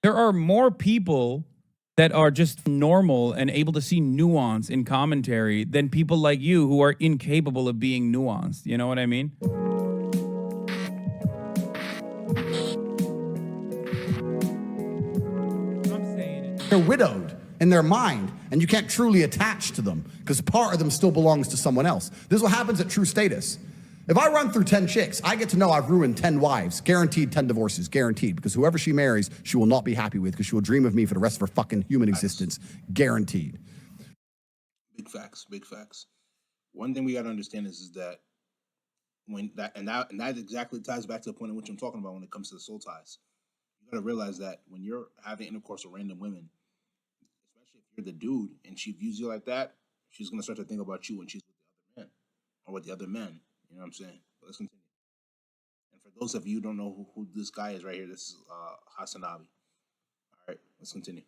There are more people that are just normal and able to see nuance in commentary than people like you who are incapable of being nuanced. You know what I mean? I'm saying it. They're widowed in their mind, and you can't truly attach to them because part of them still belongs to someone else. This is what happens at true status. If I run through 10 chicks, I get to know I've ruined 10 wives, guaranteed 10 divorces, guaranteed, because whoever she marries, she will not be happy with because she will dream of me for the rest of her fucking human existence, guaranteed. Big facts, big facts. One thing we got to understand is that that exactly ties back to the point in which I'm talking about when it comes to the soul ties. You got to realize that when you're having intercourse with random women, especially if you're the dude and she views you like that, she's going to start to think about you when she's with the other men or with the other men. You know what I'm saying? But let's continue. And for those of you who don't know who this guy is right here, this is HasanAbi. All right, let's continue.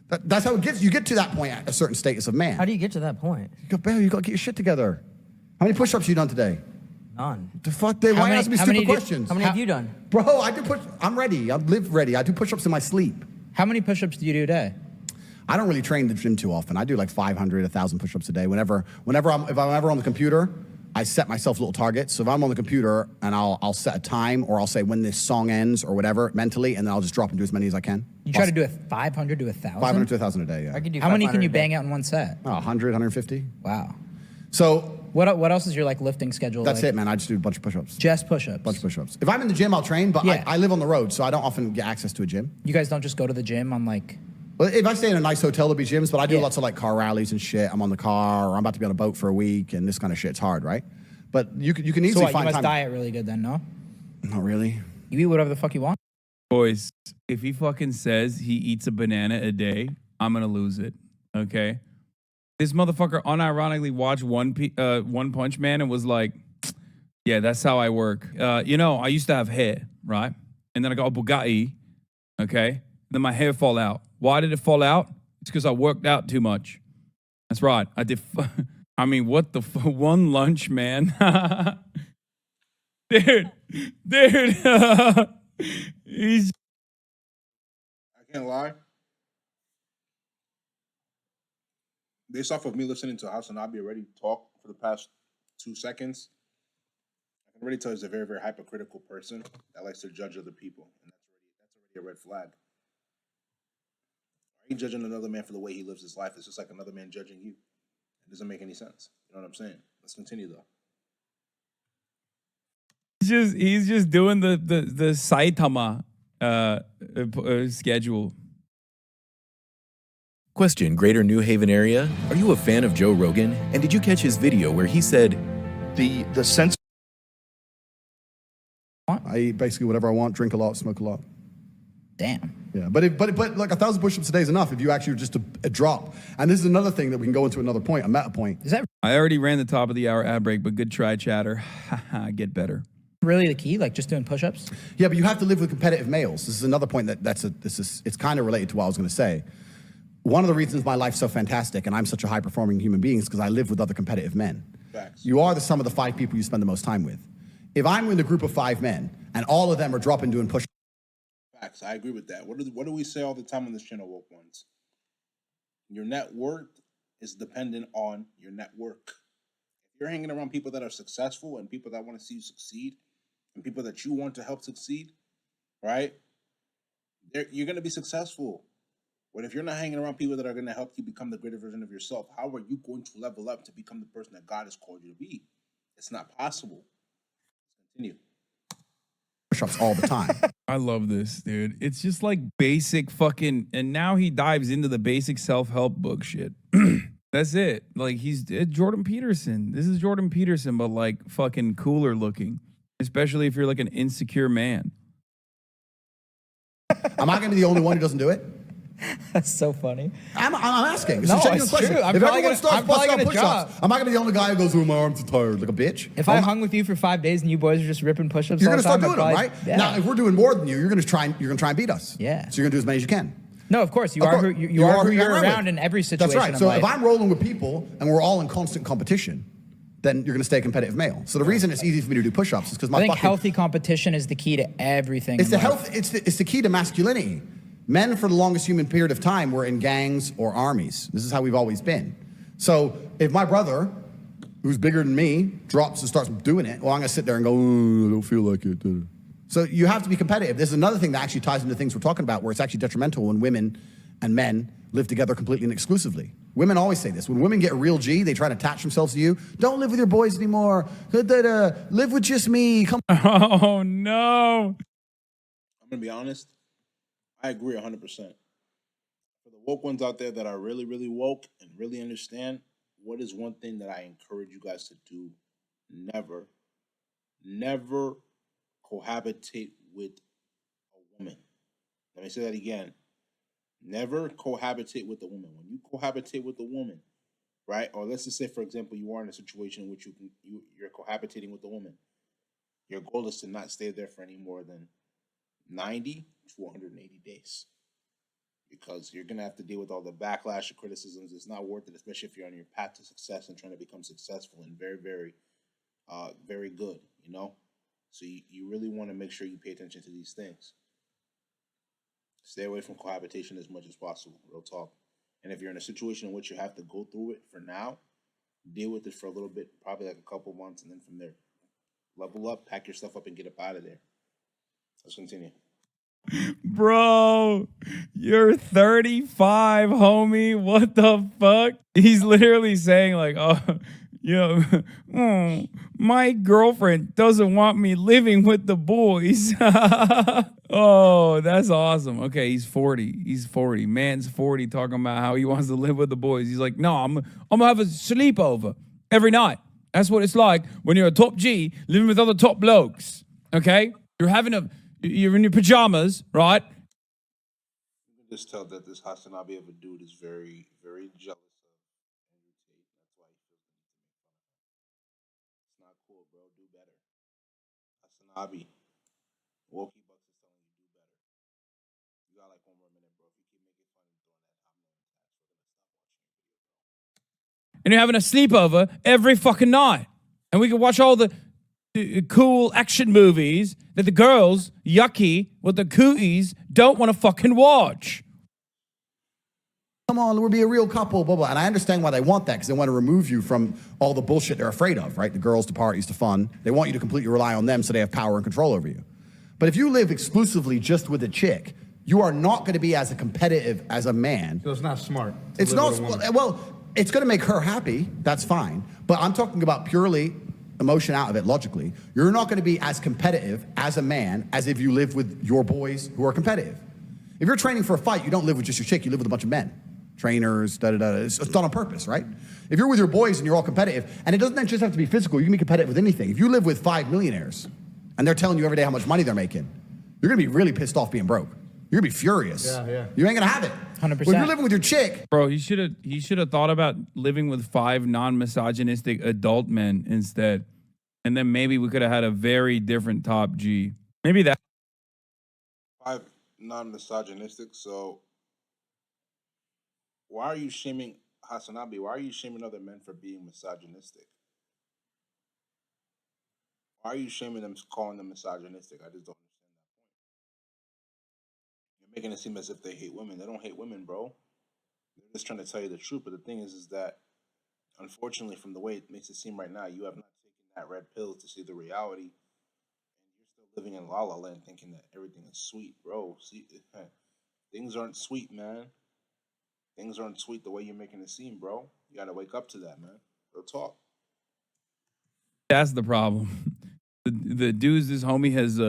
That's how it gets. You get to that point at a certain status of man. How do you get to that point? You got to get your shit together. How many push-ups you done today? None. The fuck? Why ask me stupid questions? How many have you done? Bro, I do push. I'm ready. I live ready. I do push-ups in my sleep. How many push-ups do you do a day? I don't really train the gym too often. I do like 500, 1,000 push-ups a day. Whenever I'm ever on the computer, I set myself little targets. So if I'm on the computer and I'll set a time or I'll say when this song ends or whatever mentally, and then I'll just drop and do as many as I can. You try to do 500 to 1,000? 500 to 1,000 a day, yeah. I can do How many can you a day. bang out in one set? 100, 150. Wow. So What else is your like lifting schedule? that's like, it, man. I just do a bunch of push-ups. Just push-ups. Bunch of push-ups. If I'm in the gym, I'll train, but Yeah. I live on the road, so I don't often get access to a gym. You guys don't just go to the gym on like... Well, if I stay in a nice hotel, there'll be gyms, but I do Yeah. lots of like car rallies and shit. I'm on the car, or I'm about to be on a boat for a week, and this kind of shit's hard, right? But you can easily So what, find you must time. diet really good then, no? Not really. You eat whatever the fuck you want? Boys, if he fucking says he eats a banana a day, I'm going to lose it. Okay? This motherfucker unironically watched One Punch Man and was like, yeah, that's how I work. You know, I used to have hair, right? And then I got a Bugatti, okay? Then my hair fall out. Why did it fall out? It's because I worked out too much. That's right. I did. I mean, what the one lunch, man. dude. He's. I can't lie. Based off of me listening to HasanAbi already talk for the past 2 seconds, I can already tell he's a very, very hypocritical person that likes to judge other people. And that's already a red flag. Are you judging another man for the way he lives his life? It's just like another man judging you. It doesn't make any sense. You know what I'm saying? Let's continue though. He's just doing the Saitama schedule. Question, Greater New Haven area. Are you a fan of Joe Rogan? And did you catch his video where he said, the sense I eat basically whatever I want, drink a lot, smoke a lot. Damn. Yeah, but like 1,000 push-ups a day is enough if you actually just a drop. And this is another thing that we can go into another point, a meta point. Is that I already ran the top of the hour ad break, but good try, chatter. Get better. really the key? Like just doing push-ups? Yeah, but you have to live with competitive males. This is another point it's kind of related to what I was going to say. One of the reasons my life's so fantastic and I'm such a high-performing human being is because I live with other competitive men. Facts. You are the sum of the 5 people you spend the most time with. If I'm in a group of 5 men and all of them are dropping doing push-ups, Facts. I agree with that. What do we say all the time on this channel, Woke Ones? Your net worth is dependent on your network. If you're hanging around people that are successful and people that want to see you succeed and people that you want to help succeed, right? You're going to be successful. But if you're not hanging around people that are going to help you become the greater version of yourself, how are you going to level up to become the person that God has called you to be? It's not possible. Continue. push-ups all the time. I love this, dude. It's just like basic fucking, and now he dives into the basic self-help book shit. That's it. Like he's Jordan Peterson. This is Jordan Peterson, but like fucking cooler looking, especially if you're like an insecure man. Am I going to be the only one who doesn't do it? That's so funny. I'm asking. It's No, a genuine it's question. true. I'm If probably everyone gonna- starts I'm probably busting out gonna push-ups, drop. am I going to be the only guy who goes, "Oh, my arms are tired," like a bitch? If I hung with you for 5 days and you boys are just ripping push-ups, You're all going to the start time, doing I'd them, probably- right? Yeah. Now, if we're doing more than you, you're going to try and beat us. Yeah. So you're going to do as many as you can. No, of course you Of are. course. You are who you're around around with. in every situation. That's right. of So life. if I'm rolling with people and we're all in constant competition, then you're going to stay a competitive male. So the reason it's easy for me to do push-ups is because my I think fucking healthy competition is the key to everything. it's in the life. health. It's the key to masculinity. Men, for the longest human period of time, were in gangs or armies. This is how we've always been. So if my brother, who's bigger than me, drops and starts doing it, well, I'm gonna sit there and go, I don't feel like it. So you have to be competitive. There's another thing that actually ties into things we're talking about, where it's actually detrimental when women and men live together completely and exclusively. Women always say this. When women get a real G, they try to attach themselves to you. Don't live with your boys anymore. Live with just me. Come Oh no. I'm gonna be honest. I agree 100%. For the woke ones out there that are really, really woke and really understand, what is one thing that I encourage you guys to do? Never cohabitate with a woman. Let me say that again. Never cohabitate with a woman. When you cohabitate with a woman, right? Or let's just say, for example, you are in a situation in which you're cohabitating with a woman. Your goal is to not stay there for any more than 90 to 180 days. Because you're gonna have to deal with all the backlash and criticisms. It's not worth it, especially if you're on your path to success and trying to become successful and very, very, very good, you know? So you really want to make sure you pay attention to these things. Stay away from cohabitation as much as possible, real talk. And if you're in a situation in which you have to go through it for now, deal with it for a little bit, probably like a couple months, and then from there, level up, pack your stuff up, and get up out of there. Let's continue. Bro, you're 35, homie. What the fuck? He's literally saying like, oh, you know, my girlfriend doesn't want me living with the boys. Oh, that's awesome. Okay, he's 40. He's 40. Man's 40 talking about how he wants to live with the boys. He's like, no, I'm gonna have a sleepover every night. That's what it's like when you're a top G living with other top blokes. Okay? You're in your pajamas, right? You can just tell that this HasanAbi of a dude is very, very jealous of Andrew Tate. That's why he feels the need to make fun of him. It's not cool, bro. Do better. HasanAbi, Wokey Bucks is telling you do better. You got like one more minute, bro. If you keep making fun and throwing that, I'm going to tax. We're gonna stop watching your video, bro. And you're having a sleepover every fucking night. And we can watch all the cool action movies that the girls, yucky, with the cooties, don't want to fucking watch. on, we'll be a real couple, blah, blah. And I understand why they want that, because they want to remove you from all the bullshit they're afraid of, right? The girls, the parties, the fun. They want you to completely rely on them so they have power and control over you. But if you live exclusively just with a chick, you are not going to be as competitive as a man. So it's not smart. It's not, well, it's going to make her happy. That's fine. But I'm talking about purely emotion out of it, logically. You're not going to be as competitive as a man as if you live with your boys who are competitive. If you're training for a fight, you don't live with just your chick, you live with a bunch of men. Trainers, da-da-da. It's done on purpose, right? If you're with your boys and you're all competitive, and it doesn't just have to be physical, you can be competitive with anything. If you live with 5 millionaires and they're telling you every day how much money they're making, you're going to be really pissed off being broke. You're going to be furious. Yeah. You ain't going to have it. 100%. But if you're living with your chick, Bro, he should have thought about living with 5 non-misogynistic adult men instead. And then maybe we could have had a very different top G. Maybe that. 5 non-misogynistic. So why are you shaming HasanAbi? Why are you shaming other men for being misogynistic? Why are you shaming them, calling them misogynistic? I just don't understand that point. You're making it seem as if they hate women. They don't hate women, bro. They're just trying to tell you the truth. But the thing is that, unfortunately, from the way it makes it seem right now, you have not taken that red pill to see the reality. And you're still living in La La Land thinking that everything is sweet, bro. See, things aren't sweet, man. Things aren't sweet the way you're making it seem, bro. You gotta wake up to that, man. Real talk. That's the problem. The dudes this homie has